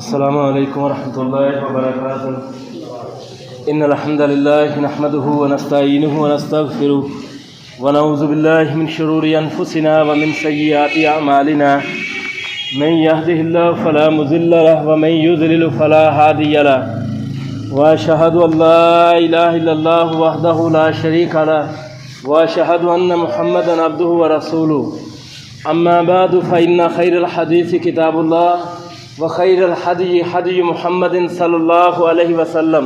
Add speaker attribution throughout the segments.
Speaker 1: السلام علیکم ورحمۃ اللہ وبرکاتہ ان الحمد للہ نحمده ونستعینه ونستغفره ونعوذ باللہ من شرور انفسنا ومن سیئات اعمالنا من يهده الله فلا مضل له ومن يضلل فلا هادي له واشهد ان لا اله الا الله وحده لا شريك له واشهد ان محمدا عبده ورسوله اما بعد فان خير الحديث كتاب الله وخير الهدي هدي محمد صلى الله عليه وسلم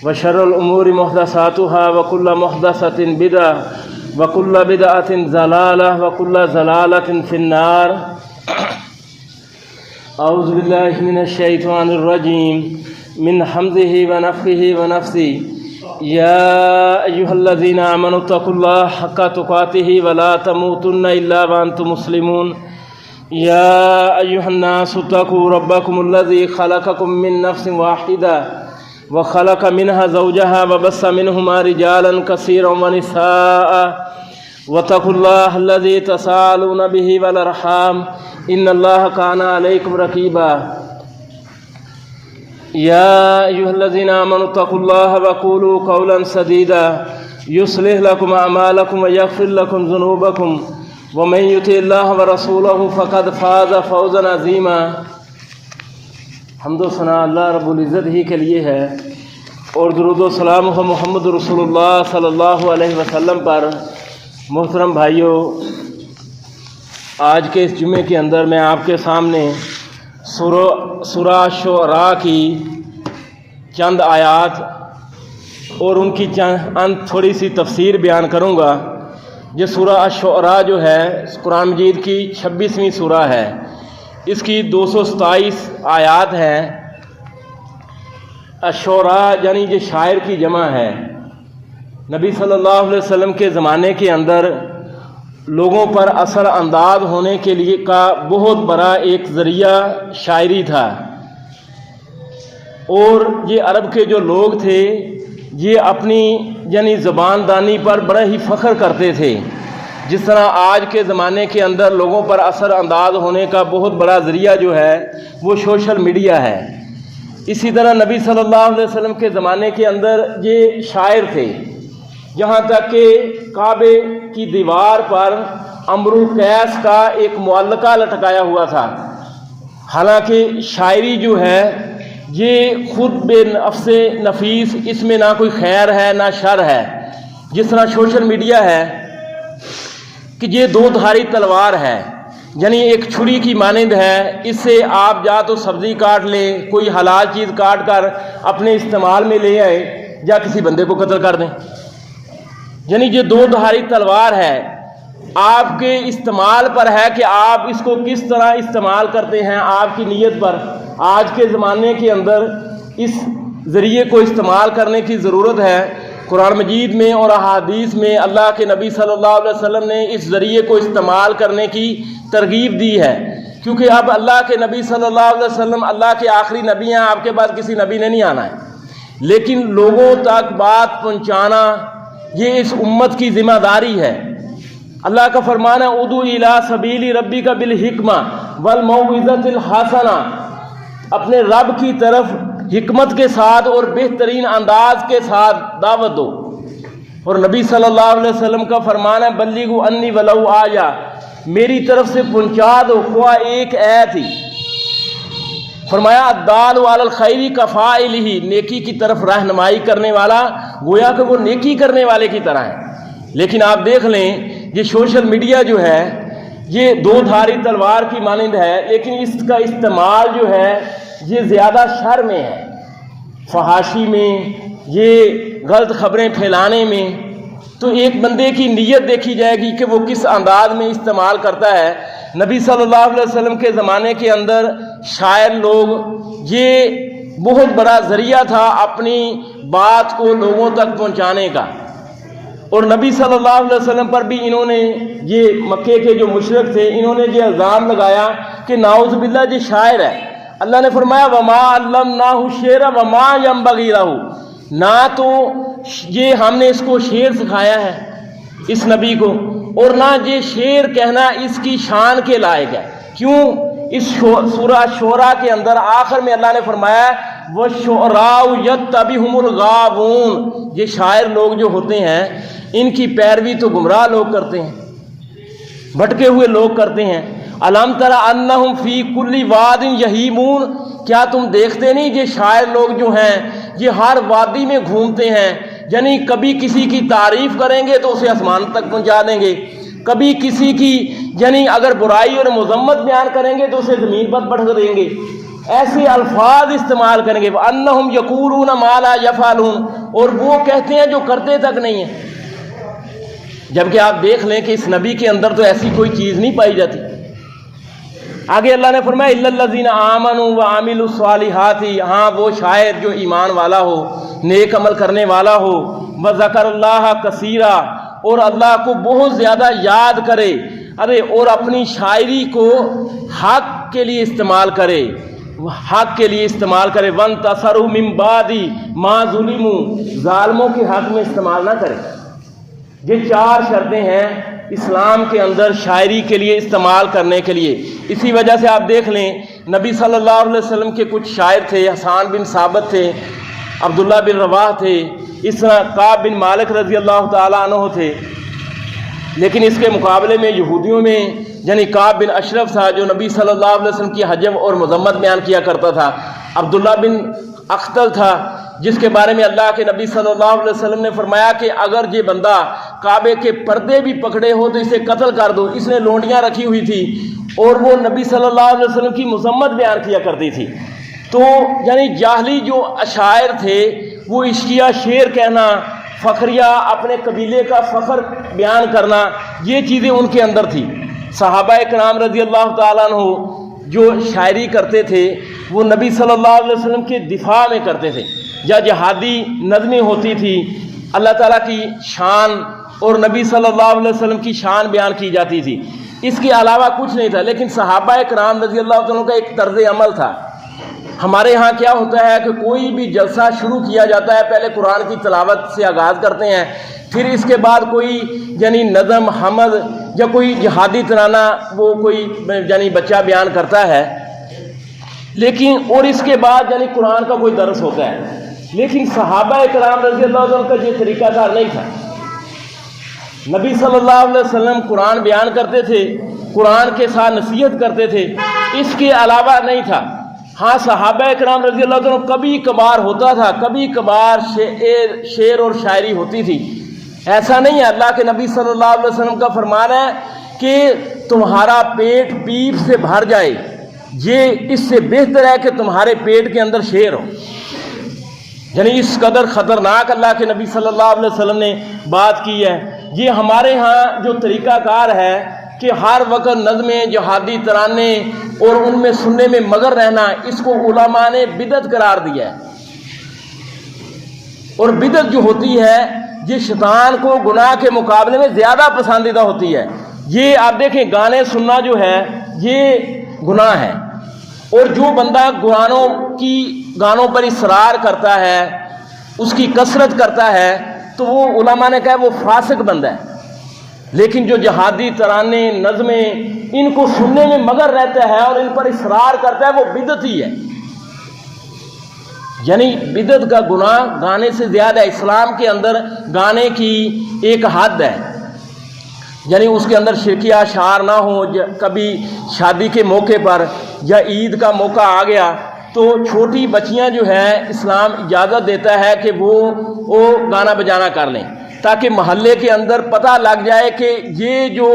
Speaker 1: وشر الأمور محدثاتها وكل محدثة بدعة وكل بدعة ضلالة وكل ضلالة في النار. أعوذ بالله من الشيطان الرجيم من حمزه ونفخه ونفثه يا أيها الذين آمنوا اتقوا الله حق تقاته ولا تموتن إلا وأنتم مسلمون. يا أيها الناس اتقوا ربكم الذي خلقكم من نفس واحدة وخلق منها زوجها وبث منهما رجالا كثيرا ونساء واتقوا الله الذي تساءلون به والأرحام إن الله كان عليكم رقيبا. يا أيها الذين آمنوا اتقوا الله وقولوا قولا سديدا يصلح لكم أعمالكم ويغفر لكم ذنوبكم ومن يطع الله ورسوله فقد فاز فوزا عظيما. حمد و ثنا اللہ رب العزت ہی کے لیے ہے اور درود و سلام ہو محمد رسول اللہ صلی اللہ علیہ وسلم پر. محترم بھائیوں، آج کے اس جمعے کے اندر میں آپ کے سامنے سورہ شعراء کی چند آیات اور ان کی تھوڑی سی تفسیر بیان کروں گا. یہ سورہ الشعراء جو ہے قرآن مجید کی 26ویں سورہ ہے. اس کی 227 آیات ہیں. الشعراء یعنی یہ شاعر کی جمع ہے. نبی صلی اللہ علیہ وسلم کے زمانے کے اندر لوگوں پر اثر انداز ہونے کے لیے کا بہت بڑا ایک ذریعہ شاعری تھا. اور یہ عرب کے جو لوگ تھے یہ اپنی یعنی زبان دانی پر بڑا ہی فخر کرتے تھے. جس طرح آج کے زمانے کے اندر لوگوں پر اثر انداز ہونے کا بہت بڑا ذریعہ جو ہے وہ سوشل میڈیا ہے، اسی طرح نبی صلی اللہ علیہ وسلم کے زمانے کے اندر یہ شاعر تھے. یہاں تک کہ کعبے کی دیوار پر امرؤ قیس کا ایک معلقہ لٹکایا ہوا تھا. حالانکہ شاعری جو ہے یہ خود بے نفس نفیس، اس میں نہ کوئی خیر ہے نہ شر ہے. جس طرح سوشل میڈیا ہے کہ یہ دو دھاری تلوار ہے، یعنی ایک چھری کی مانند ہے. اس سے آپ یا تو سبزی کاٹ لیں، کوئی حلال چیز کاٹ کر اپنے استعمال میں لے آئے، یا کسی بندے کو قتل کر دیں. یعنی یہ دو دھاری تلوار ہے، آپ کے استعمال پر ہے کہ آپ اس کو کس طرح استعمال کرتے ہیں، آپ کی نیت پر. آج کے زمانے کے اندر اس ذریعے کو استعمال کرنے کی ضرورت ہے. قرآن مجید میں اور احادیث میں اللہ کے نبی صلی اللہ علیہ وسلم نے اس ذریعے کو استعمال کرنے کی ترغیب دی ہے، کیونکہ اب اللہ کے نبی صلی اللہ علیہ وسلم اللہ کے آخری نبی ہیں. آپ کے بعد کسی نبی نے نہیں آنا ہے، لیکن لوگوں تک بات پہنچانا یہ اس امت کی ذمہ داری ہے. اللہ کا فرمان ہے ادعو الی سبیل ربک بالحکمہ والموعظۃ الحسنہ، اپنے رب کی طرف حکمت کے ساتھ اور بہترین انداز کے ساتھ دعوت دو. اور نبی صلی اللہ علیہ وسلم کا فرمان ہے بلغوا انی ولو آیا، میری طرف سے پہنچا دو خواہ ایک ایت ہی. فرمایا الدال علی الخیر کفاعلہ، نیکی کی طرف رہنمائی کرنے والا گویا کہ وہ نیکی کرنے والے کی طرح ہے. لیکن آپ دیکھ لیں یہ سوشل میڈیا جو ہے یہ دو دھاری تلوار کی مانند ہے، لیکن اس کا استعمال جو ہے یہ زیادہ شر میں ہے، فحاشی میں، یہ غلط خبریں پھیلانے میں. تو ایک بندے کی نیت دیکھی جائے گی کہ وہ کس انداز میں استعمال کرتا ہے. نبی صلی اللہ علیہ وسلم کے زمانے کے اندر شاعر لوگ یہ بہت بڑا ذریعہ تھا اپنی بات کو لوگوں تک پہنچانے کا. اور نبی صلی اللہ علیہ وسلم پر بھی انہوں نے، یہ مکے کے جو مشرک تھے، انہوں نے یہ الزام لگایا کہ نعوذ باللہ یہ شاعر ہے. اللہ نے فرمایا وما علمناہ الشعر وما ينبغي له، نہ تو یہ ہم نے اس کو شعر سکھایا ہے اس نبی کو، اور نہ یہ شعر کہنا اس کی شان کے لائق ہے. کیوں اس سورہ شعراء کے اندر آخر میں اللہ نے فرمایا وَالشُّعَرَاءُ يَتَّبِعُهُمُ الْغَاوُونَ، یہ شاعر لوگ جو ہوتے ہیں ان کی پیروی تو گمراہ لوگ کرتے ہیں، بھٹکے ہوئے لوگ کرتے ہیں۔ أَلَمْ تَرَ أَنَّهُمْ فِي كُلِّ وَادٍ يَهِيمُونَ، کیا تم دیکھتے نہیں یہ شاعر لوگ جو ہیں یہ ہر وادی میں گھومتے ہیں، یعنی کبھی کسی کی تعریف کریں گے تو اسے آسمان تک پہنچا دیں گے، کبھی کسی کی یعنی اگر برائی اور مذمت بیان کریں گے تو اسے زمین پر بڑھا دیں گے، ایسے الفاظ استعمال کریں گے۔ وَأَنَّهُمْ يَقُولُونَ مَا لَا يَفْعَلُونَ، اور وہ کہتے ہیں جو کرتے تک نہیں ہیں، جبکہ آپ دیکھ لیں کہ اس نبی کے اندر تو ایسی کوئی چیز نہیں پائی جاتی۔ آگے اللہ نے فرمایا إِلَّا الَّذِينَ آمَنُوا وَعَمِلُوا الصَّالِحَاتِ، ہاں وہ شاعر جو ایمان والا ہو، نیک عمل کرنے والا ہو، وَذَكَرَ اللَّهَ كَثِيرًا، اور اللہ کو بہت زیادہ یاد کرے، اور اپنی شاعری کو حق کے لیے استعمال کرے، حق کے لیے استعمال کرے۔ وَانتَصَرُوا مِن بَعْدِ مَا ظُلِمُوا، ظالموں کے حق میں استعمال نہ کرے۔ یہ چار شرطیں ہیں اسلام کے اندر شاعری کے لیے استعمال کرنے کے لیے۔ اسی وجہ سے آپ دیکھ لیں نبی صلی اللہ علیہ وسلم کے کچھ شاعر تھے، حسان بن ثابت تھے، عبداللہ بن رواح تھے، اس طرح کعب بن مالک رضی اللہ تعالیٰ عنہ تھے، لیکن اس کے مقابلے میں یہودیوں میں یعنی کعب بن اشرف تھا جو نبی صلی اللہ علیہ وسلم کی حجب اور مذمت بیان کیا کرتا تھا، عبداللہ بن اختل تھا جس کے بارے میں اللہ کے نبی صلی اللہ علیہ وسلم نے فرمایا کہ اگر یہ بندہ کعبے کے پردے بھی پکڑے ہو تو اسے قتل کر دو، اس نے لونڈیاں رکھی ہوئی تھی اور وہ نبی صلی اللہ علیہ وسلم کی مذمت بیان کیا کرتی تھی۔ تو یعنی جاہلی جو اشاعر تھے وہ عشقیہ شعر کہنا، فخریہ اپنے قبیلے کا فخر بیان کرنا، یہ چیزیں ان کے اندر تھی۔ صحابہ کرام رضی اللہ تعالیٰ عنہ جو شاعری کرتے تھے وہ نبی صلی اللہ علیہ وسلم کے دفاع میں کرتے تھے، یا جہادی نظمیں ہوتی تھی، اللہ تعالیٰ کی شان اور نبی صلی اللہ علیہ وسلم کی شان بیان کی جاتی تھی، اس کے علاوہ کچھ نہیں تھا۔ لیکن صحابہ کرام رضی اللہ تعالیٰ کا ایک طرز عمل تھا۔ ہمارے ہاں کیا ہوتا ہے کہ کوئی بھی جلسہ شروع کیا جاتا ہے پہلے قرآن کی تلاوت سے آغاز کرتے ہیں، پھر اس کے بعد کوئی یعنی نظم حمد یا کوئی جہادی ترانہ وہ کوئی یعنی بچہ بیان کرتا ہے، لیکن اور اس کے بعد یعنی قرآن کا کوئی درس ہوتا ہے۔ لیکن صحابہ کرام رضی اللہ عنہ کا یہ طریقہ کار نہیں تھا۔ نبی صلی اللہ علیہ وسلم قرآن بیان کرتے تھے، قرآن کے ساتھ نصیحت کرتے تھے، اس کے علاوہ نہیں تھا۔ ہاں صحابہ کرام رضی اللہ عنہ کبھی کبھار ہوتا تھا، کبھی کبھار شعر اور شاعری ہوتی تھی، ایسا نہیں ہے۔ اللہ کے نبی صلی اللہ علیہ وسلم کا فرمان ہے کہ تمہارا پیٹ پیپ سے بھر جائے، یہ اس سے بہتر ہے کہ تمہارے پیٹ کے اندر شعر ہو۔ یعنی اس قدر خطرناک اللہ کے نبی صلی اللہ علیہ وسلم نے بات کی ہے۔ یہ ہمارے ہاں جو طریقہ کار ہے کہ ہر وقت نظمیں جہادی ترانے اور ان میں سننے میں مگن رہنا، اس کو علماء نے بدعت قرار دیا ہے۔ اور بدعت جو ہوتی ہے یہ شیطان کو گناہ کے مقابلے میں زیادہ پسندیدہ ہوتی ہے۔ یہ آپ دیکھیں گانے سننا جو ہے یہ گناہ ہے، اور جو بندہ گانوں پر اصرار کرتا ہے، اس کی کثرت کرتا ہے، تو وہ علماء نے کہا وہ فاسق بندہ ہے۔ لیکن جو جہادی ترانے نظمیں ان کو سننے میں مگن رہتا ہے اور ان پر اصرار کرتا ہے وہ بدعتی ہے۔ یعنی بدعت کا گناہ گانے سے زیادہ ہے۔ اسلام کے اندر گانے کی ایک حد ہے، یعنی اس کے اندر شرکیہ اشعار نہ ہو۔ کبھی شادی کے موقع پر یا عید کا موقع آ گیا تو چھوٹی بچیاں جو ہیں اسلام اجازت دیتا ہے کہ وہ گانا بجانا کر لیں، تاکہ محلے کے اندر پتہ لگ جائے کہ یہ جو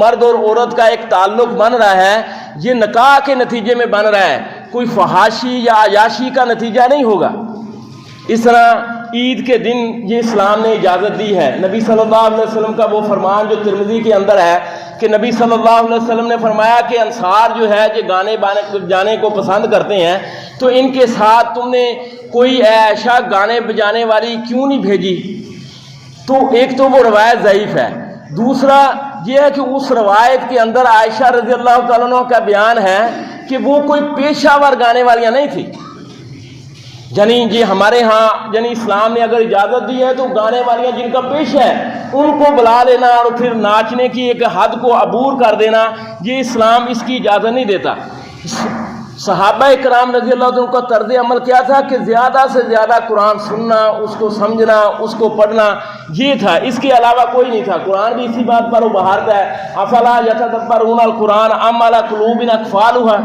Speaker 1: مرد اور عورت کا ایک تعلق بن رہا ہے یہ نکاح کے نتیجے میں بن رہا ہے، کوئی فحاشی یا عیاشی کا نتیجہ نہیں ہوگا۔ اس طرح عید کے دن یہ اسلام نے اجازت دی ہے۔ نبی صلی اللہ علیہ وسلم کا وہ فرمان جو ترمذی کے اندر ہے کہ نبی صلی اللہ علیہ وسلم نے فرمایا کہ انصار جو ہے یہ گانے بجانے کو پسند کرتے ہیں، تو ان کے ساتھ تم نے کوئی ایسا گانے بجانے والی کیوں نہیں بھیجی؟ تو ایک تو وہ روایت ضعیف ہے، دوسرا یہ ہے کہ اس روایت کے اندر عائشہ رضی اللہ تعالیٰ عنہ کا بیان ہے کہ وہ کوئی پیشہ ور گانے والیاں نہیں تھی۔ یعنی یہ ہمارے ہاں یعنی اسلام نے اگر اجازت دی ہے تو گانے والیاں جن کا پیشہ ہے ان کو بلا لینا اور پھر ناچنے کی ایک حد کو عبور کر دینا، یہ اسلام اس کی اجازت نہیں دیتا۔ صحابہ کرام رضی اللہ عنہ کا طرز عمل کیا تھا کہ زیادہ سے زیادہ قرآن سننا، اس کو سمجھنا، اس کو پڑھنا، یہ تھا، اس کے علاوہ کوئی نہیں تھا۔ قرآن بھی اسی بات پر ابھارتا ہے، افلا یتدبرون القرآن ام علی قلوب اقفالها،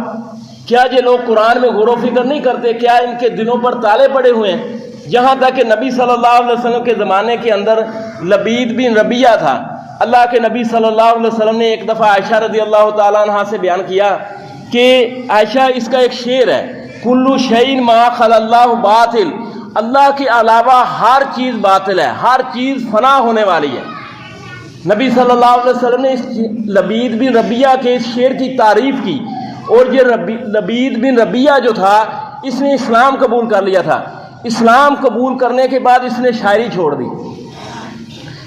Speaker 1: کیا یہ لوگ قرآن میں غور و فکر نہیں کرتے؟ کیا ان کے دلوں پر تالے پڑے ہوئے ہیں؟ یہاں تک کہ نبی صلی اللہ علیہ وسلم کے زمانے کے اندر لبید بن ربیہ تھا۔ اللہ کے نبی صلی اللہ علیہ وسلم نے ایک دفعہ عائشہ رضی اللہ تعالیٰ عنہ سے بیان کیا کہ عائشہ، اس کا ایک شعر ہے، کلو شیء ما خلا اللہ باطل، اللہ کے علاوہ ہر چیز باطل ہے، ہر چیز فنا ہونے والی ہے۔ نبی صلی اللہ علیہ وسلم نے اس لبید بن ربیہ کے اس شعر کی تعریف کی، اور یہ لبید بن ربیہ جو تھا، اس نے اسلام قبول کر لیا تھا۔ اسلام قبول کرنے کے بعد اس نے شاعری چھوڑ دی۔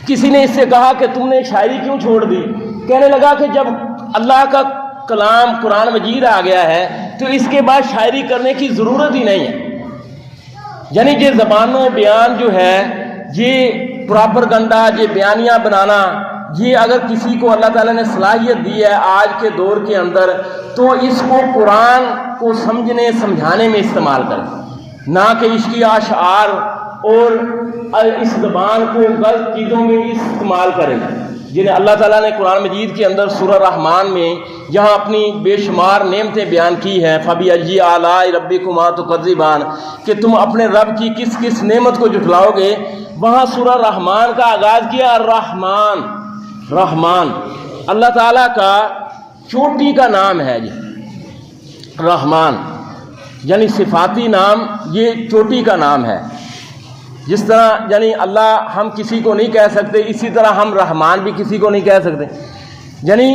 Speaker 1: کسی نے اس سے کہا کہ تم نے شاعری کیوں چھوڑ دی؟ کہنے لگا کہ جب اللہ کا کلام قرآن مجید آ گیا ہے تو اس کے بعد شاعری کرنے کی ضرورت ہی نہیں ہے۔ یعنی یہ زبان و بیان جو ہے، یہ پراپرگنڈا، یہ بیانیاں بنانا، یہ اگر کسی کو اللہ تعالیٰ نے صلاحیت دی ہے آج کے دور کے اندر، تو اس کو قرآن کو سمجھنے سمجھانے میں استعمال کریں، نہ کہ عشقی اشعار اور اس زبان کو غلط چیزوں میں استعمال کریں، جنہیں اللہ تعالیٰ نے قرآن مجید کے اندر سورہ رحمان میں جہاں اپنی بے شمار نعمتیں بیان کی ہیں، فَبِأَيِّ آلَاءِ رَبِّكُمَا تُكَذِّبَانِ، کہ تم اپنے رب کی کس کس نعمت کو جھٹلاؤ گے، وہاں سورہ رحمان کا آغاز کیا الرحمن، رحمان اللہ تعالیٰ کا چوٹی کا نام ہے جی، رحمان یعنی صفاتی نام، یہ چوٹی کا نام ہے۔ جس طرح یعنی اللہ ہم کسی کو نہیں کہہ سکتے، اسی طرح ہم رحمان بھی کسی کو نہیں کہہ سکتے۔ یعنی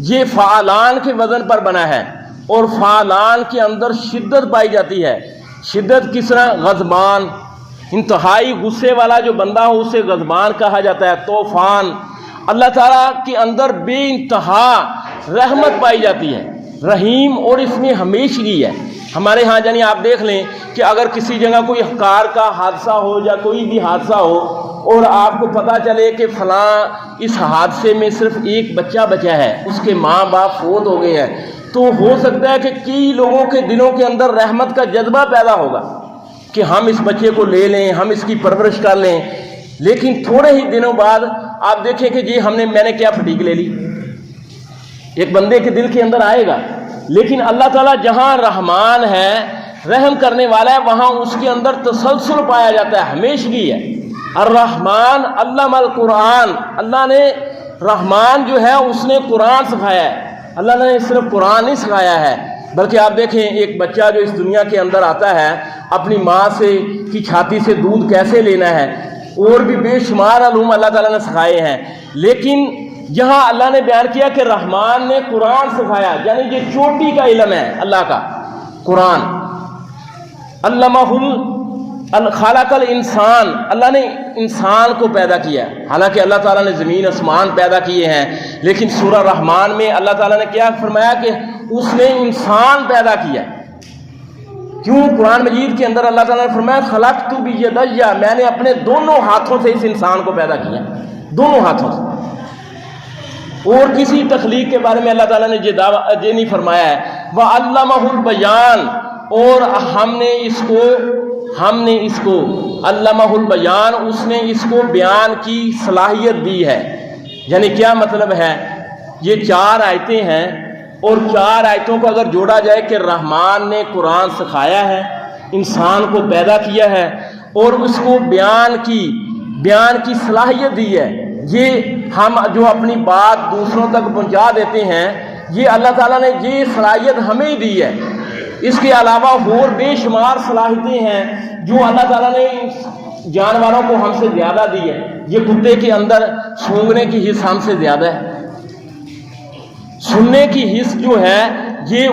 Speaker 1: یہ فعلان کے وزن پر بنا ہے، اور فعلان کے اندر شدت پائی جاتی ہے۔ شدت کس طرح؟ غضبان، انتہائی غصے والا جو بندہ ہو اسے غضبان کہا جاتا ہے۔ طوفان، اللہ تعالیٰ کے اندر بے انتہا رحمت پائی جاتی ہے۔ رحیم، اور اس میں ہمیشگی ہے۔ ہمارے ہاں یعنی آپ دیکھ لیں کہ اگر کسی جگہ کوئی کار کا حادثہ ہو یا کوئی بھی حادثہ ہو، اور آپ کو پتہ چلے کہ فلاں اس حادثے میں صرف ایک بچہ بچا ہے، اس کے ماں باپ فوت ہو گئے ہیں، تو ہو سکتا ہے کہ کئی لوگوں کے دلوں کے اندر رحمت کا جذبہ پیدا ہوگا کہ ہم اس بچے کو لے لیں، ہم اس کی پرورش کر لیں۔ لیکن تھوڑے ہی دنوں بعد آپ دیکھیں کہ جی میں نے کیا پھٹیک لے لی، ایک بندے کے دل کے اندر آئے گا۔ لیکن اللہ تعالیٰ جہاں رحمان ہے، رحم کرنے والا ہے، وہاں اس کے اندر تسلسل پایا جاتا ہے، ہمیشگی ہے۔ الرحمن علم القرآن، اللہ نے رحمان جو ہے اس نے قرآن سکھایا ہے۔ اللہ نے صرف قرآن نہیں سکھایا ہے، بلکہ آپ دیکھیں ایک بچہ جو اس دنیا کے اندر آتا ہے، اپنی ماں سے کی چھاتی سے دودھ کیسے لینا ہے، اور بھی بے شمار علوم اللہ تعالیٰ نے سکھائے ہیں۔ لیکن یہاں اللہ نے بیان کیا کہ رحمان نے قرآن سکھایا، یعنی یہ چوٹی کا علم ہے اللہ کا قرآن۔ علمہ خلق الانسان، اللہ نے انسان کو پیدا کیا، حالانکہ اللہ تعالیٰ نے زمین آسمان پیدا کیے ہیں، لیکن سورہ رحمان میں اللہ تعالیٰ نے کیا فرمایا کہ اس نے انسان پیدا کیا۔ کیوں؟ قرآن مجید کے اندر اللہ تعالیٰ نے فرمایا خلقت بیدی، میں نے اپنے دونوں ہاتھوں سے اس انسان کو پیدا کیا، دونوں ہاتھوں سے۔ اور کسی تخلیق کے بارے میں اللہ تعالیٰ نے یہ نہیں فرمایا ہے وَعَلَّمَهُ الْبَيَانَ، اور ہم نے اس کو علمہ البیان، اس نے اس کو بیان کی صلاحیت دی ہے۔ یعنی کیا مطلب ہے؟ یہ 4 آیتیں ہیں، اور 4 آیتوں کو اگر جوڑا جائے کہ رحمان نے قرآن سکھایا ہے، انسان کو پیدا کیا ہے، اور اس کو بیان کی صلاحیت دی ہے۔ یہ ہم جو اپنی بات دوسروں تک پہنچا دیتے ہیں، یہ اللہ تعالیٰ نے یہ صلاحیت ہمیں دی ہے۔ اس کے علاوہ اور بے شمار صلاحیتیں ہیں جو اللہ تعالیٰ نے جانوروں کو ہم سے زیادہ دی ہے۔ یہ کتے کے اندر سونگنے کی حس ہم سے زیادہ ہے، سننے کی حس جو ہے یہ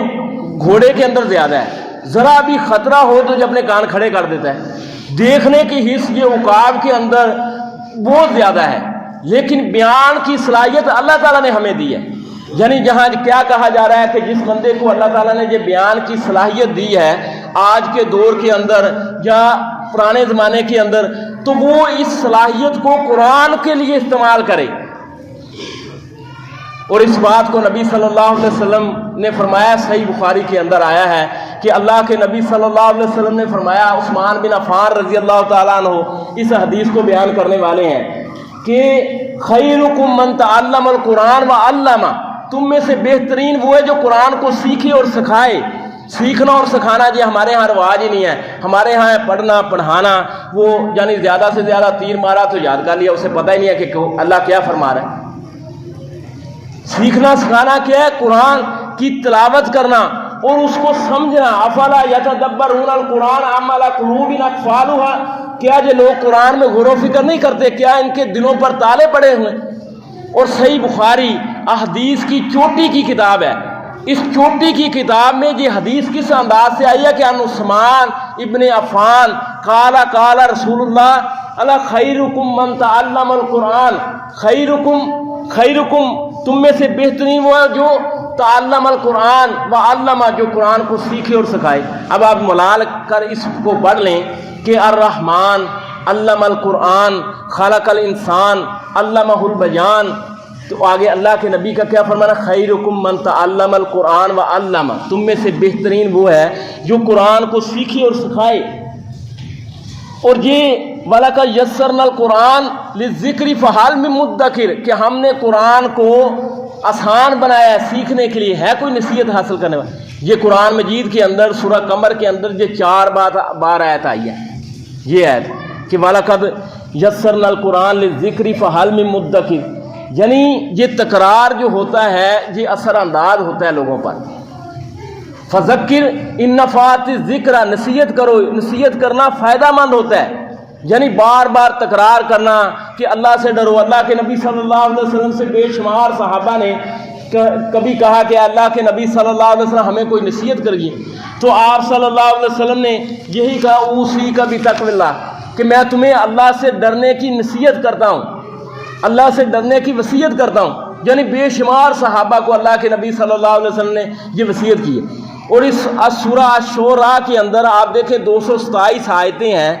Speaker 1: گھوڑے کے اندر زیادہ ہے، ذرا بھی خطرہ ہو تو جو اپنے کان کھڑے کر دیتا ہے۔ دیکھنے کی حس یہ عقاب کے اندر بہت زیادہ ہے، لیکن بیان کی صلاحیت اللہ تعالیٰ نے ہمیں دی ہے۔ یعنی جہاں کیا کہا جا رہا ہے کہ جس بندے کو اللہ تعالیٰ نے یہ بیان کی صلاحیت دی ہے آج کے دور کے اندر یا پرانے زمانے کے اندر، تو وہ اس صلاحیت کو قرآن کے لیے استعمال کرے۔ اور اس بات کو نبی صلی اللہ علیہ وسلم نے فرمایا، صحیح بخاری کے اندر آیا ہے کہ اللہ کے نبی صلی اللہ علیہ وسلم نے فرمایا، عثمان بن عفان رضی اللہ تعالیٰ عنہ اس حدیث کو بیان کرنے والے ہیں کہ خیرکم من تعلم القرآن وعلمہ، تم میں سے بہترین وہ ہے جو قرآن کو سیکھے اور سکھائے۔ سیکھنا اور سکھانا جی ہمارے ہاں رواج ہی نہیں ہے، ہمارے ہاں ہے پڑھنا پڑھانا، وہ یعنی زیادہ سے زیادہ تیر مارا تو یاد کر لیا، اسے پتہ ہی نہیں ہے کہ اللہ کیا فرما رہا ہے۔ سیکھنا سکھانا کیا ہے؟ قرآن کی تلاوت کرنا اور اس کو سمجھنا۔ افلا یتدبرون القرآن ام علی قلوب اقفالها، کیا یہ لوگ قرآن میں غور و فکر نہیں کرتے؟ کیا ان کے دلوں پر تالے پڑے ہوئے؟ اور صحیح بخاری احادیث کی چوٹی کی کتاب ہے، اس چوٹی کی کتاب میں یہ حدیث کس انداز سے آئی ہے کہ ان عثمان ابن عفان قال قال رسول اللہ الا خیرکم من تعلم القرآن، خیرکم تم میں سے بہترین وہ ہے جو تعلم القرآن وعلمہ، جو قرآن کو سیکھے اور سکھائے۔ اب آپ ملال کر اس کو پڑھ لیں کہ الرحمن علم القرآن خلق الانسان علمہ البیان، تو آگے اللہ کے نبی کا کیا فرمانا؟ خیرکم من تعلم القرآن وعلمہ، تم میں سے بہترین وہ ہے جو قرآن کو سیکھے اور سکھائے۔ اور یہ وَلَقَدْ يَسَّرْنَا الْقُرْآنَ لِلذِّكْرِ فَهَلْ مِن مُدَّكِرٍ، کہ ہم نے قرآن کو آسان بنایا ہے سیکھنے کے لیے، ہے کوئی نصیحت حاصل کرنے والا؟ یہ قرآن مجید کے اندر سورہ قمر کے اندر یہ 4 بار آیت آئی ہے، یہ آیت کہ وَلَقَدْ يَسَّرْنَا الْقُرْآنَ لِلذِّكْرِ فَهَلْ مِن مُدَّكِرٍ، یعنی یہ تکرار جو ہوتا ہے یہ اثر انداز ہوتا ہے لوگوں پر۔ فذکر ان نفعت الذکر، نصیحت کرو، نصیحت کرنا فائدہ مند ہوتا ہے، یعنی بار بار تکرار کرنا کہ اللہ سے ڈرو۔ اللہ کے نبی صلی اللہ علیہ وسلم سے بے شمار صحابہ نے کبھی کہا کہ اللہ کے نبی صلی اللہ علیہ وسلم ہمیں کوئی نصیحت کریے، تو آپ صلی اللہ علیہ وسلم نے یہی کہا اوصی کا بتقوی اللہ، کہ میں تمہیں اللہ سے ڈرنے کی نصیحت کرتا ہوں، اللہ سے ڈرنے کی وصیت کرتا ہوں۔ یعنی بے شمار صحابہ کو اللہ کے نبی صلی اللہ علیہ وسلم نے یہ وصیت کی ہے۔ اور اس سورہ الشورى کے اندر آپ دیکھیں 227 آیتیں ہیں،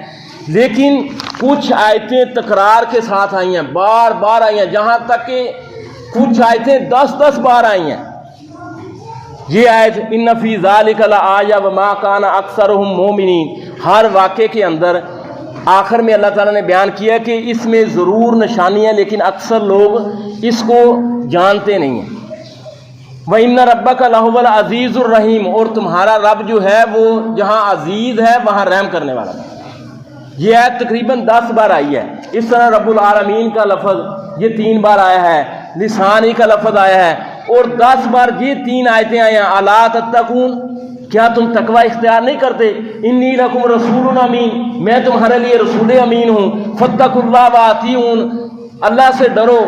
Speaker 1: لیکن کچھ آیتیں تکرار کے ساتھ آئی ہیں، بار بار آئی ہیں، جہاں تک کہ کچھ آیتیں 10 بار آئی ہیں۔ یہ آیت ان فی ذلک لآیہ وما کان اکثرهم مؤمنین، ہر واقعے کے اندر آخر میں اللہ تعالیٰ نے بیان کیا کہ اس میں ضرور نشانی ہے، لیکن اکثر لوگ اس کو جانتے نہیں ہیں۔ وَإِنَّ رَبَّكَ لَهُوَ الْعَزِيزُ الرَّحِيمُ، اور تمہارا رب جو ہے وہ جہاں عزیز ہے وہاں رحم کرنے والا ہے۔ یہ آیت تقریباً 10 بار آئی ہے۔ اس طرح رب العالمین کا لفظ یہ 3 بار آیا ہے، لسانی کا لفظ آیا ہے، اور 10 بار یہ 3 آیتیں آئی ہیں۔ اَلَا تَتَّقُونَ، کیا تم تقوی اختیار نہیں کرتے؟ انی لکم رسول امین، میں تمہارے لیے رسول امین ہوں۔ فاتقوا اللہ وَأَطِیعُونِ، اللہ سے ڈرو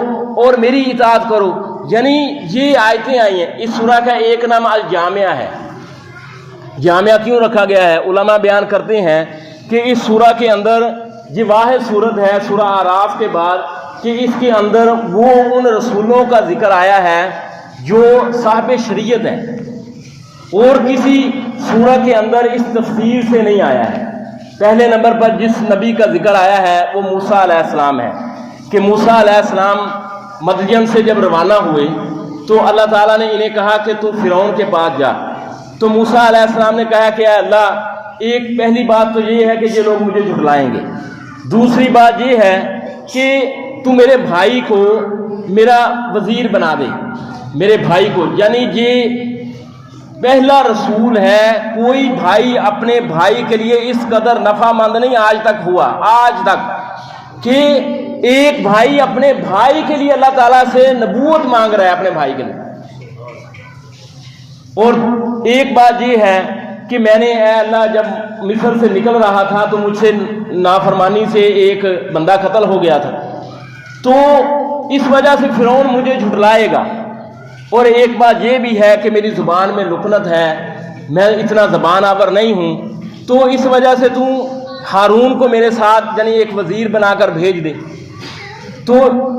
Speaker 1: اور میری اطاعت کرو۔ یعنی یہ آیتیں آئی ہیں۔ اس سورہ کا ایک نام الجامعہ ہے۔ جامعہ کیوں رکھا گیا ہے؟ علماء بیان کرتے ہیں کہ اس سورہ کے اندر یہ واحد صورت ہے سورہ اعراف کے بعد کہ اس کے اندر وہ ان رسولوں کا ذکر آیا ہے جو صاحب شریعت ہیں، اور کسی سورہ کے اندر اس تفصیل سے نہیں آیا ہے۔ پہلے نمبر پر جس نبی کا ذکر آیا ہے وہ موسیٰ علیہ السلام ہے، کہ موسیٰ علیہ السلام مدین سے جب روانہ ہوئے تو اللہ تعالیٰ نے انہیں کہا کہ تو فرعون کے پاس جا، تو موسیٰ علیہ السلام نے کہا کہ اے اللہ، ایک پہلی بات تو یہ ہے کہ یہ لوگ مجھے جھٹلائیں گے، دوسری بات یہ ہے کہ تو میرے بھائی کو میرا وزیر بنا دے، میرے بھائی کو، یعنی یہ پہلا رسول ہے، کوئی بھائی اپنے بھائی کے لیے اس قدر نفع مند نہیں آج تک ہوا، آج تک، کہ ایک بھائی اپنے بھائی کے لیے اللہ تعالیٰ سے نبوت مانگ رہا ہے اپنے بھائی کے لیے۔ اور ایک بات یہ ہے کہ میں نے اے اللہ جب مصر سے نکل رہا تھا تو مجھ سے نافرمانی سے ایک بندہ قتل ہو گیا تھا، تو اس وجہ سے فرعون مجھے جھٹلائے گا۔ اور ایک بات یہ بھی ہے کہ میری زبان میں لکنت ہے، میں اتنا زبان آور نہیں ہوں، تو اس وجہ سے تو ہارون کو میرے ساتھ یعنی ایک وزیر بنا کر بھیج دے۔ تو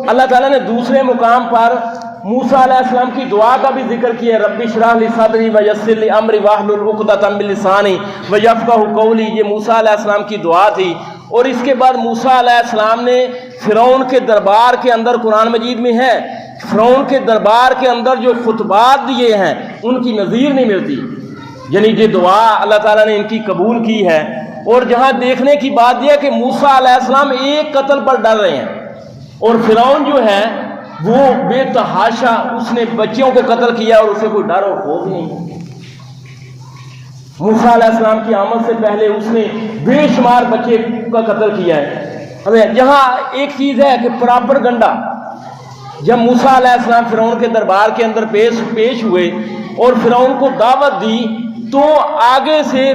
Speaker 1: اللہ تعالیٰ نے دوسرے مقام پر موسیٰ علیہ السلام کی دعا کا بھی ذکر کیا، رب اشرح لی صدری ویسر لی امری واحلل عقدۃ من لسانی ویفقہوا قولی، یہ موسیٰ علیہ السلام کی دعا تھی۔ اور اس کے بعد موسیٰ علیہ السلام نے فرعون کے دربار کے اندر قرآن مجید میں ہے فرعون کے دربار کے اندر جو خطبات دیے ہیں ان کی نظیر نہیں ملتی، یعنی یہ دعا اللہ تعالیٰ نے ان کی قبول کی ہے۔ اور جہاں دیکھنے کی بات یہ ہے کہ موسیٰ علیہ السلام ایک قتل پر ڈر رہے ہیں اور فرعون جو ہے وہ بے تحاشا اس نے بچیوں کو قتل کیا اور اسے کوئی ڈر اور خوف نہیں۔ موسیٰ علیہ السلام کی آمد سے پہلے اس نے بے شمار بچے کا قتل کیا ہے۔ یہاں ایک چیز ہے کہ پراپر گنڈا، جب موسیٰ علیہ السلام فرعون کے دربار کے اندر پیش ہوئے اور فرعون کو دعوت دی تو آگے سے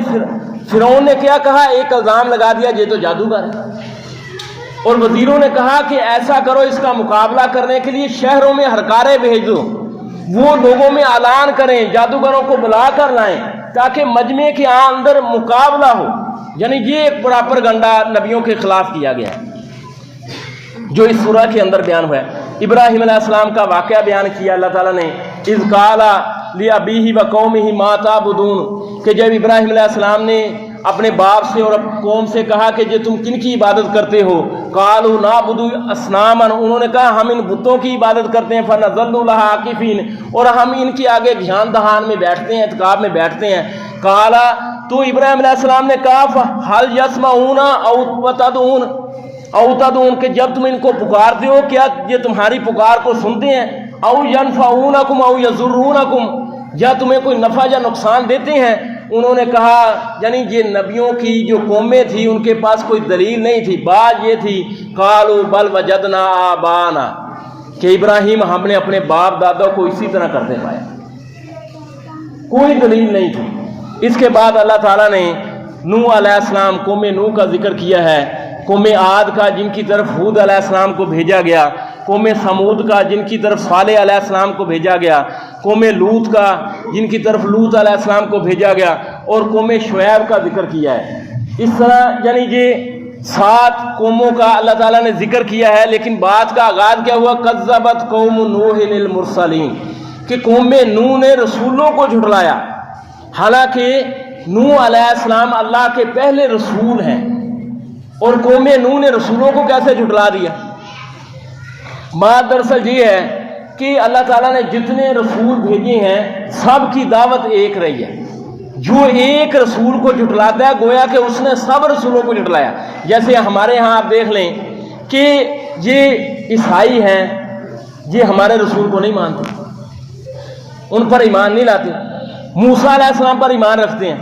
Speaker 1: فرعون نے کیا کہا، ایک الزام لگا دیا یہ تو جادوگر ہے، اور وزیروں نے کہا کہ ایسا کرو اس کا مقابلہ کرنے کے لیے شہروں میں ہرکارے بھیج دو، وہ لوگوں میں اعلان کریں، جادوگروں کو بلا کر لائیں تاکہ مجمع کے اندر مقابلہ ہو۔ یعنی یہ ایک پراپر گنڈا نبیوں کے خلاف کیا گیا ہے جو اس سورہ کے اندر بیان ہوا ہے۔ ابراہیم علیہ السلام کا واقعہ بیان کیا اللہ تعالیٰ نے، اذ قال لأبیہ وقومہ ما تعبدون، کہ جب ابراہیم علیہ السلام نے اپنے باپ سے اور قوم سے کہا کہ یہ تم کن کی عبادت کرتے ہو، قالوا نعبد اصناما، انہوں نے کہا ہم ان بتوں کی عبادت کرتے ہیں، فنظل لها عاکفین، اور ہم ان کے آگے دھیان دہان میں بیٹھتے ہیں، اعتکاف میں بیٹھتے ہیں۔ قال، تو ابراہیم علیہ السلام نے کہا هل يسمعون او تدعون، کہ جب تم ان کو پکارتے ہو کیا یہ تمہاری پکار کو سنتے ہیں، او ينفعونکم او یضرونکم، یا تمہیں کوئی نفع یا نقصان دیتے ہیں۔ انہوں نے کہا، یعنی یہ نبیوں کی جو قومیں تھی ان کے پاس کوئی دلیل نہیں تھی، بات یہ تھی قالوا بل وجدنا آبانا، کہ ابراہیم ہم نے اپنے باپ دادا کو اسی طرح کرتے پایا، کوئی دلیل نہیں تھی۔ اس کے بعد اللہ تعالیٰ نے نوح علیہ السلام، قوم نوح کا ذکر کیا ہے، قوم عاد کا جن کی طرف ہود علیہ السلام کو بھیجا گیا، قوم سمود کا جن کی طرف صالح علیہ السلام کو بھیجا گیا، قوم لوط کا جن کی طرف لوط علیہ السلام کو بھیجا گیا، اور قوم شعیب کا ذکر کیا ہے۔ اس طرح یعنی یہ 7 قوموں کا اللہ تعالیٰ نے ذکر کیا ہے، لیکن بات کا آغاز کیا ہوا، کذبت قوم نوح المرسلین، کہ قوم نوح نے رسولوں کو جھٹلایا، حالانکہ نوح علیہ السلام اللہ کے پہلے رسول ہیں، اور قوم نوح نے رسولوں کو کیسے جھٹلا دیا؟ بات دراصل یہ ہے کہ اللہ تعالیٰ نے جتنے رسول بھیجے ہیں سب کی دعوت ایک رہی ہے، جو ایک رسول کو جھٹلاتا ہے گویا کہ اس نے سب رسولوں کو جھٹلایا۔ جیسے ہمارے ہاں آپ دیکھ لیں کہ یہ عیسائی ہیں، یہ ہمارے رسول کو نہیں مانتے، ان پر ایمان نہیں لاتے، موسیٰ علیہ السلام پر ایمان رکھتے ہیں،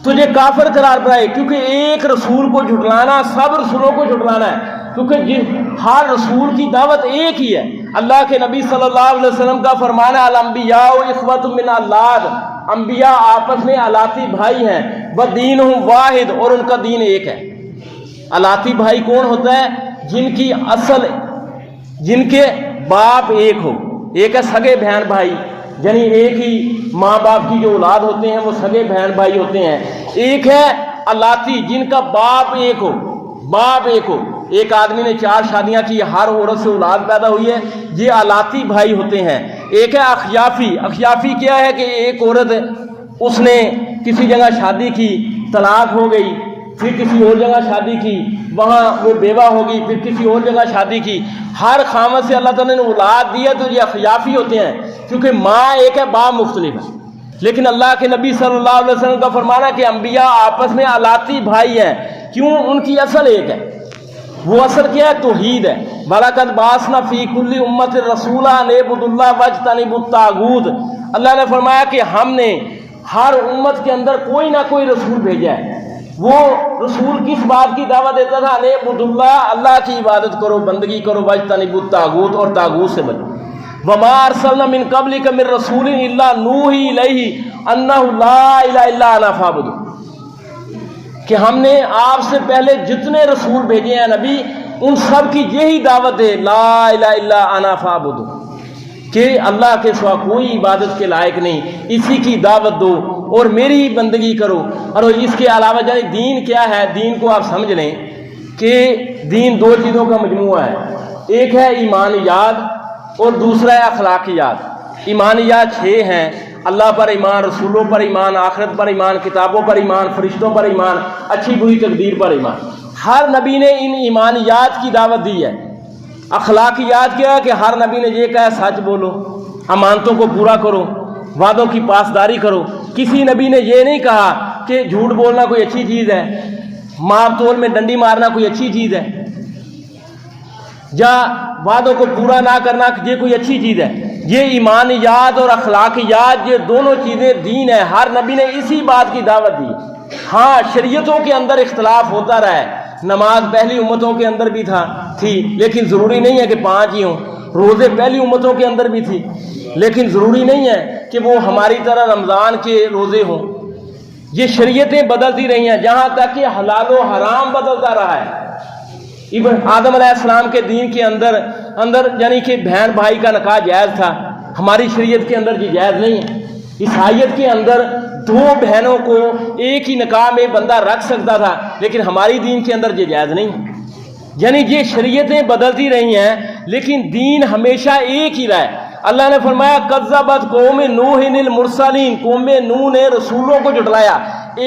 Speaker 1: تو یہ کافر قرار پائے، کیونکہ ایک رسول کو جھٹلانا سب رسولوں کو جھٹلانا ہے، کیونکہ ہر رسول کی دعوت ایک ہی ہے۔ اللہ کے نبی صلی اللہ علیہ وسلم کا فرمانا، الانبیاء اخوۃ من اولاد، انبیاء آپس میں الاتی بھائی ہیں، ودینہم واحد، اور ان کا دین ایک ہے۔ الاتی بھائی کون ہوتا ہے؟ جن کی اصل، جن کے باپ ایک ہو، ایک ہے سگے بہن بھائی، یعنی ایک ہی ماں باپ کی جو اولاد ہوتے ہیں وہ سگے بہن بھائی ہوتے ہیں۔ ایک ہے الاتی، جن کا باپ ایک ہو، باپ ایک ہو، ایک آدمی نے 4 شادیاں کی، ہر عورت سے اولاد پیدا ہوئی ہے، یہ الاتی بھائی ہوتے ہیں۔ ایک ہے اخیافی، اخیافی کیا ہے کہ ایک عورت اس نے کسی جگہ شادی کی، طلاق ہو گئی، پھر کسی اور جگہ شادی کی، وہاں وہ بیوہ ہوگی، پھر کسی اور جگہ شادی کی، ہر خامد سے اللہ تعالیٰ نے اولاد دی ہے، تو یہ اخیافی ہوتے ہیں، کیونکہ ماں ایک ہے باپ مختلف ہے۔ لیکن اللہ کے نبی صلی اللہ علیہ وسلم کا فرمانا کہ انبیاء آپس میں الاتی بھائی ہیں، کیوں؟ ان کی اصل ایک ہے، وہ اصل کیا ہے؟ توحید ہے۔ وَلَقَدْ بَعَثْنَا فِي كُلِّ أُمَّةٍ رَسُولًا أَنِ اعْبُدُوا اللَّهَ وَاجْتَنِبُوا الطَّاغُوتَ، اللہ نے فرمایا کہ ہم نے ہر امت کے اندر کوئی نہ کوئی رسول بھیجا ہے۔ وہ رسول کس بات کی دعوت دیتا تھا؟ أَنِ اعْبُدُوا اللَّهَ، اللہ کی عبادت کرو، بندگی کرو، وَاجْتَنِبُوا الطَّاغُوتَ، اور طاغوت سے بچو۔ وَمَا أَرْسَلْنَا مِن قَبْلِكَ مِن رَّسُولٍ إِلَّا نُوحِي إِلَيْهِ أَنَّهُ لَا إِلَهَ إِلَّا أَنَا فَاعْبُدُونِ، کہ ہم نے آپ سے پہلے جتنے رسول بھیجے ہیں نبی، ان سب کی یہی دعوت ہے، لا الہ الا انا فاعبدون، کہ اللہ کے سوا کوئی عبادت کے لائق نہیں، اسی کی دعوت دو اور میری ہی بندگی کرو۔ اور اس کے علاوہ یعنی دین کیا ہے؟ دین کو آپ سمجھ لیں کہ دین 2 چیزوں کا مجموعہ ہے، ایک ہے ایمانیات اور دوسرا ہے اخلاقیات۔ ایمانیات 6 ہیں، اللہ پر ایمان، رسولوں پر ایمان، آخرت پر ایمان، کتابوں پر ایمان، فرشتوں پر ایمان، اچھی بری تقدیر پر ایمان۔ ہر نبی نے ان ایمانیات کی دعوت دی ہے۔ اخلاقیات کیا ہے کہ ہر نبی نے یہ کہا سچ بولو، امانتوں کو پورا کرو، وعدوں کی پاسداری کرو. کسی نبی نے یہ نہیں کہا کہ جھوٹ بولنا کوئی اچھی چیز ہے، مار تول میں ڈنڈی مارنا کوئی اچھی چیز ہے، یا وعدوں کو پورا نہ کرنا یہ کوئی اچھی چیز ہے. یہ ایمانیات اور اخلاقیات یہ دونوں چیزیں دین ہے. ہر نبی نے اسی بات کی دعوت دی. ہاں شریعتوں کے اندر اختلاف ہوتا رہا ہے. نماز پہلی امتوں کے اندر بھی تھی لیکن ضروری نہیں ہے کہ 5 ہی ہوں. روزے پہلی امتوں کے اندر بھی تھی لیکن ضروری نہیں ہے کہ وہ ہماری طرح رمضان کے روزے ہوں. یہ شریعتیں بدلتی رہی ہیں جہاں تک کہ حلال و حرام بدلتا رہا ہے. آدم علیہ السلام کے دین کے اندر یعنی کہ بہن بھائی کا نکاح جائز تھا. ہماری شریعت کے اندر یہ جائز نہیں ہے. عیسائیت کے اندر 2 بہنوں کو ایک ہی نکاح میں بندہ رکھ سکتا تھا لیکن ہماری دین کے اندر یہ جائز نہیں ہے. یعنی یہ شریعتیں بدلتی رہی ہیں لیکن دین ہمیشہ ایک ہی رہا ہے. اللہ نے فرمایا کذبت قوم نوح المرسلین، قوم نوح نے رسولوں کو جھٹلایا.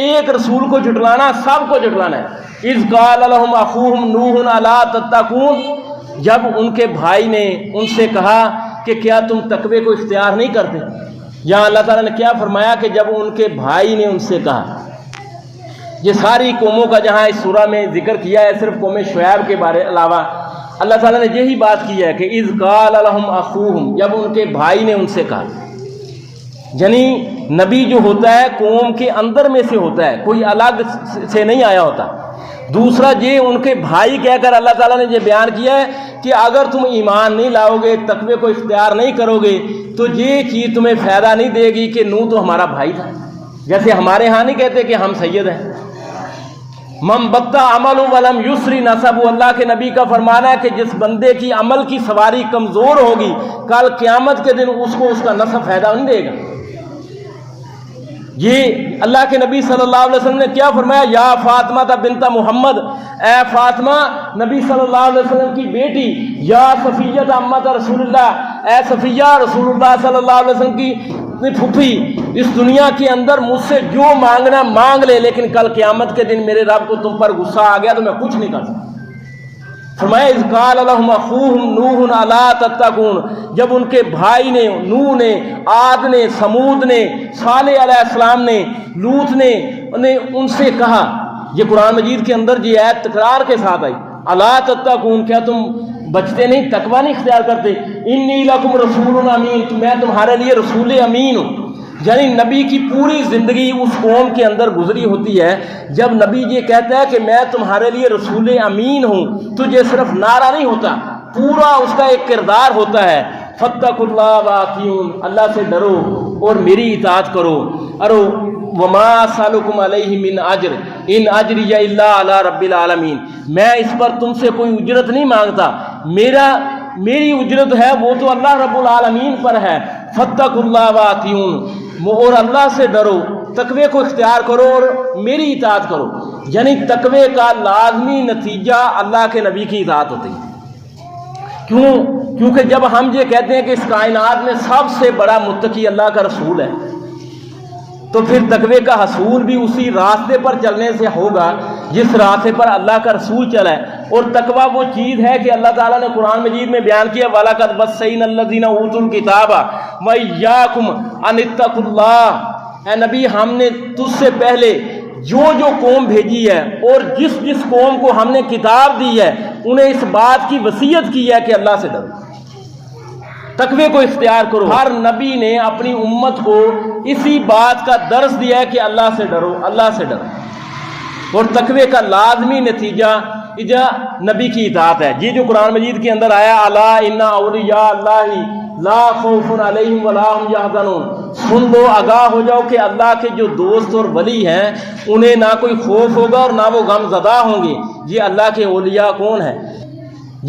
Speaker 1: ایک رسول کو جھٹلانا سب کو جھٹلانا ہے. اذ قال لهم اخوهم نوح الا تتقون، جب ان کے بھائی نے ان سے کہا کہ کیا تم تقوی کو اختیار نہیں کرتے. یہاں اللہ تعالیٰ نے کیا فرمایا کہ جب ان کے بھائی نے ان سے کہا. یہ ساری قوموں کا جہاں اس سورہ میں ذکر کیا ہے صرف قوم شعیب کے بارے علاوہ اللہ تعالیٰ نے یہی بات کی ہے کہ اذ قال لهم اخوهم، جب ان کے بھائی نے ان سے کہا. یعنی نبی جو ہوتا ہے قوم کے اندر میں سے ہوتا ہے، کوئی الگ سے نہیں آیا ہوتا. دوسرا یہ ان کے بھائی کہہ کر اللہ تعالیٰ نے یہ بیان کیا ہے کہ اگر تم ایمان نہیں لاؤ گے، تقوی کو اختیار نہیں کرو گے تو یہ چیز تمہیں فائدہ نہیں دے گی کہ نوح تو ہمارا بھائی تھا. جیسے ہمارے ہاں نہیں کہتے کہ ہم سید ہیں. من بطا عمل ولم یسری نسب، اللہ کے نبی کا فرمانا ہے کہ جس بندے کی عمل کی سواری کمزور ہوگی کل قیامت کے دن اس کو اس کا نسب فائدہ نہیں دے گا. یہ اللہ کے نبی صلی اللہ علیہ وسلم نے کیا فرمایا، یا فاطمہ بنت محمد، اے فاطمہ نبی صلی اللہ علیہ وسلم کی بیٹی، یا صفیہ امت رسول اللہ، اے صفیہ رسول اللہ صلی اللہ علیہ وسلم کی پھوپھی، اس دنیا کے اندر مجھ سے جو مانگنا مانگ لے لیکن کل قیامت کے دن میرے رب کو تم پر غصہ آ گیا تو میں کچھ نہیں کر سکتا. فرمایا اذ قال لهم اخوهم نوح الا تتقون، جب ان کے بھائی نے نوح نے، عاد نے، سمود نے، صالح علیہ السلام نے، لوط نے ان سے کہا. یہ قرآن مجید کے اندر یہ آیت تکرار کے ساتھ آئی، الا تتقون، کیا تم بچتے نہیں، تقوی نہیں اختیار کرتے. انی لکم رسول امین، میں تمہارے لیے رسول امین ہوں. یعنی نبی کی پوری زندگی اس قوم کے اندر گزری ہوتی ہے. جب نبی یہ کہتا ہے کہ میں تمہارے لیے رسول امین ہوں تو یہ صرف نعرہ نہیں ہوتا، پورا اس کا ایک کردار ہوتا ہے. فاتقوا اللہ واطیعون، اللہ سے ڈرو اور میری اطاعت کرو. ارو وما اسالکم علیہ من اجر ان اجری الا علی رب العالمین، میں اس پر تم سے کوئی اجرت نہیں مانگتا، میری اجرت ہے وہ تو اللہ رب العالمین پر ہے. فاتقوا اللہ واطیعون، اور اللہ سے ڈرو، تقوی کو اختیار کرو اور میری اطاعت کرو. یعنی تقوی کا لازمی نتیجہ اللہ کے نبی کی اطاعت ہوتی ہے. کیونکہ جب ہم یہ کہتے ہیں کہ اس کائنات میں سب سے بڑا متقی اللہ کا رسول ہے تو پھر تقوی کا حصول بھی اسی راستے پر چلنے سے ہوگا جس راستے پر اللہ کا رسول چلا ہے. اور تقوی وہ چیز ہے کہ اللہ تعالیٰ نے قرآن مجید میں بیان کیا وَلَقَدْ وَصَّيْنَا الَّذِينَ أُوتُوا الْكِتَابَ وَإِيَّاكُمْ أَنِ اتَّقُوا اللَّهَ، اے نبی ہم نے تجھ سے پہلے جو قوم بھیجی ہے اور جس قوم کو ہم نے کتاب دی ہے انہیں اس بات کی وصیت کی ہے کہ اللہ سے ڈرو، تقوی کو اختیار کرو. ہر نبی نے اپنی امت کو اسی بات کا درس دیا ہے کہ اللہ سے ڈرو، اللہ سے ڈرو. اور تقوی کا لازمی نتیجہ نبی کی اطاعت ہے. یہ جو قرآن مجید کے اندر آیا الا ان اولیاء اللہ لا خوف علیہم ولا هم یحزنون، سن لو، آگاہ ہو جاؤ کہ اللہ کے جو دوست اور ولی ہیں انہیں نہ کوئی خوف ہوگا اور نہ وہ غم زدہ ہوں گے. یہ اللہ کے اولیاء کون ہیں؟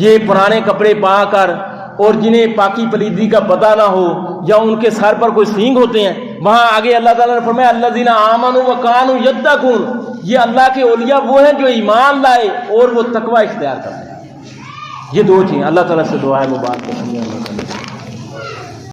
Speaker 1: یہ پرانے کپڑے پا کر اور جنہیں پاکی پلیدی کا پتہ نہ ہو یا ان کے سر پر کوئی سینگ ہوتے ہیں. وہاں آگے اللہ تعالیٰ نے فرمایا الذین آمنوا وکانوا یتقون، یہ اللہ کے اولیاء وہ ہیں جو ایمان لائے اور وہ تقوی اختیار کرتے ہیں. یہ 2 چیزیں. اللہ تعالیٰ سے دعا ہے وہ بات کو سمجھنے